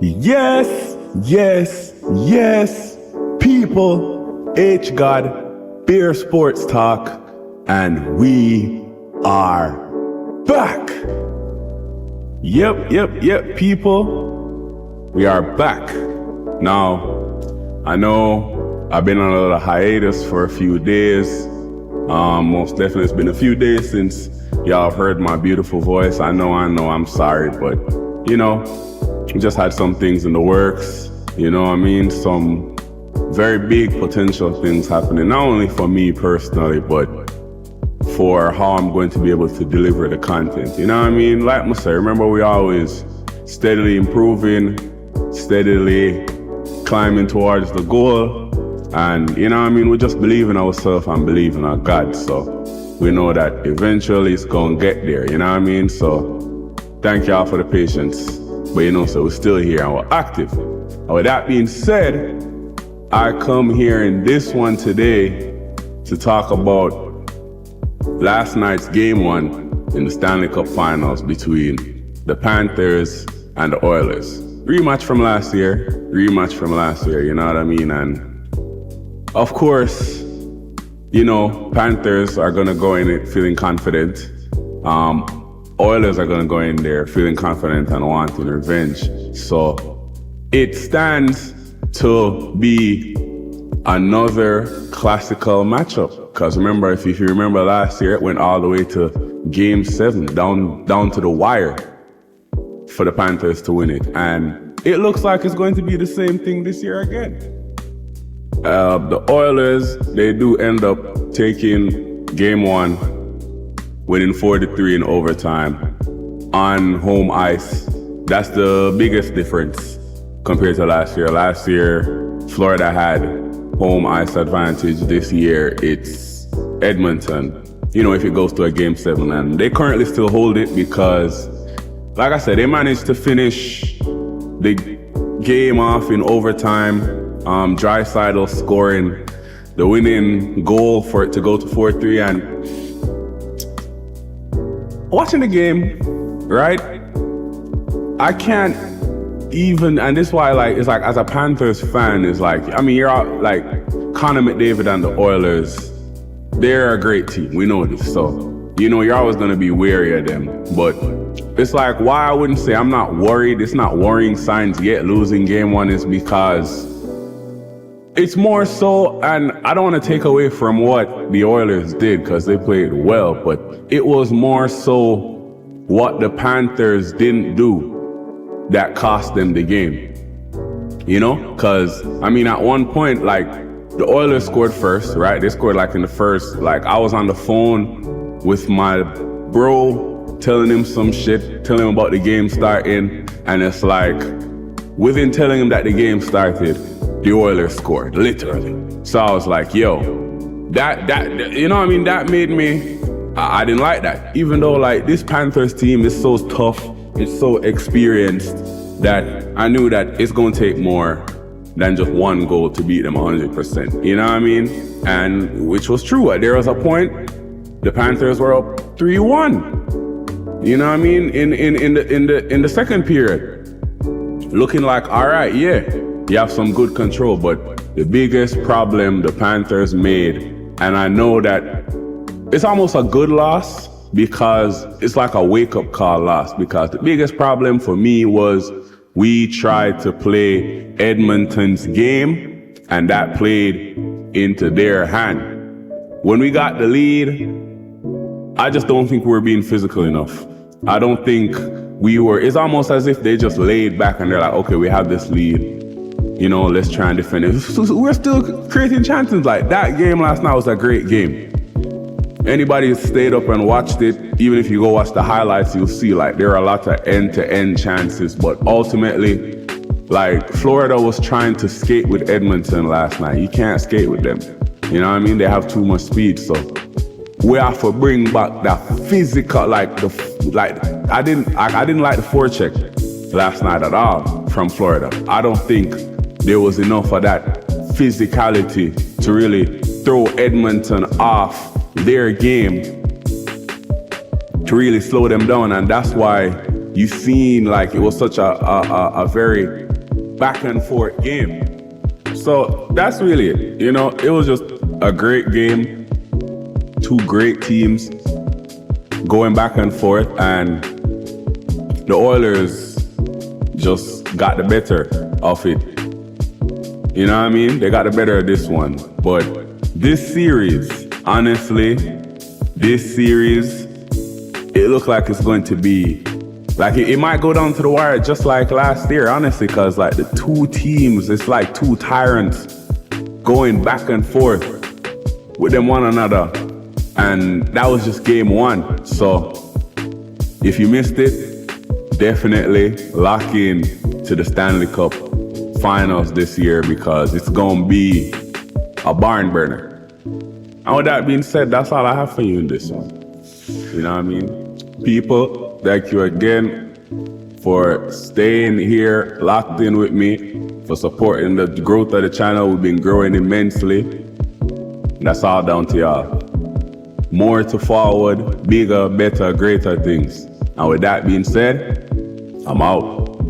Yes, yes, yes, people. H God, Beer Sports Talk, and we are back. Yep, people. We are back. Now, I know I've been on a little hiatus for a few days. Most definitely it's been a few days since y'all have heard my beautiful voice. I know, I'm sorry, but we just had some things in the works, some very big potential things happening, not only for me personally, but for how I'm going to be able to deliver the content. Like I said, remember we always steadily improving, steadily climbing towards the goal. And we just believe in ourselves and believe in our God. So we know that eventually it's gonna get there, So thank y'all for the patience. But so we're still here and we're active. And with that being said, I come here in this one today to talk about last night's game 1 in the Stanley Cup Finals between the Panthers and the Oilers. Rematch from last year, you know what I mean? And of course, Panthers are gonna go in it feeling confident. Oilers are gonna go in there feeling confident and wanting revenge. So it stands to be another classical matchup. Because remember, if you remember last year, it went all the way to Game 7, down to the wire for the Panthers to win it. And it looks like it's going to be the same thing this year again. The Oilers, they do end up taking Game 1, winning 4-3 in overtime on home ice. That's the biggest difference compared to last year. Last year, Florida had home ice advantage. This year, it's Edmonton, if it goes to a Game 7. And they currently still hold it because, like I said, they managed to finish the game off in overtime. Draisaitl scoring the winning goal for it to go to 4-3. And watching the game, right? I can't even, and this is why, it's like, as a Panthers fan, it's like, you're out, like, Connor McDavid and the Oilers, they're a great team. We know this. So, you're always going to be wary of them. But it's like, why I wouldn't say I'm not worried. It's not worrying signs yet. Losing Game 1 is because it's more so, and I don't want to take away from what the Oilers did because they played well, but it was more so what the Panthers didn't do that cost them the game. Because, at one point, the Oilers scored first, right? They scored in the first, I was on the phone with my bro telling him some shit, telling him about the game starting, and it's within telling him that the game started, the Oilers scored, literally. So I was like, yo, that made me, I didn't like that. Even though this Panthers team is so tough, it's so experienced, that I knew that it's gonna take more than just one goal to beat them 100%. You know what I mean? And which was true. There was a point, the Panthers were up 3-1. You know what I mean? In the second period. Looking like, all right, yeah, you have some good control, but the biggest problem the Panthers made, and I know that it's almost a good loss because it's like a wake-up call loss, because the biggest problem for me was we tried to play Edmonton's game, and that played into their hand. When we got the lead, I just don't think we were being physical enough. I don't think we were. It's almost as if they just laid back and they're like, okay, we have this lead. Let's try and defend it. So we're still creating chances. That game last night was a great game. Anybody who stayed up and watched it, even if you go watch the highlights, you'll see there are a lot of end-to-end chances. But ultimately, Florida was trying to skate with Edmonton last night. You can't skate with them. You know what I mean? They have too much speed. So we have to bring back that physical, I didn't like the forecheck last night at all from Florida. I don't think there was enough of that physicality to really throw Edmonton off their game, to really slow them down. And that's why you seen like it was such a very back and forth game. So that's really it. You know, it was just a great game. Two great teams going back and forth, and the Oilers just got the better of it. You know what I mean? They got the better of this one. But this series, honestly, it looks like it's going to be like it might go down to the wire just like last year, honestly, because like the two teams, it's like two tyrants going back and forth with them one another. And that was just game one. So if you missed it, definitely lock in to the Stanley Cup Finals this year, because it's going to be a barn burner. And with that being said, that's all I have for you in this one. You know what I mean? People, thank you again for staying here, locked in with me, for supporting the growth of the channel. We've been growing immensely. That's all down to y'all. More to forward, bigger, better, greater things. And with that being said, I'm out.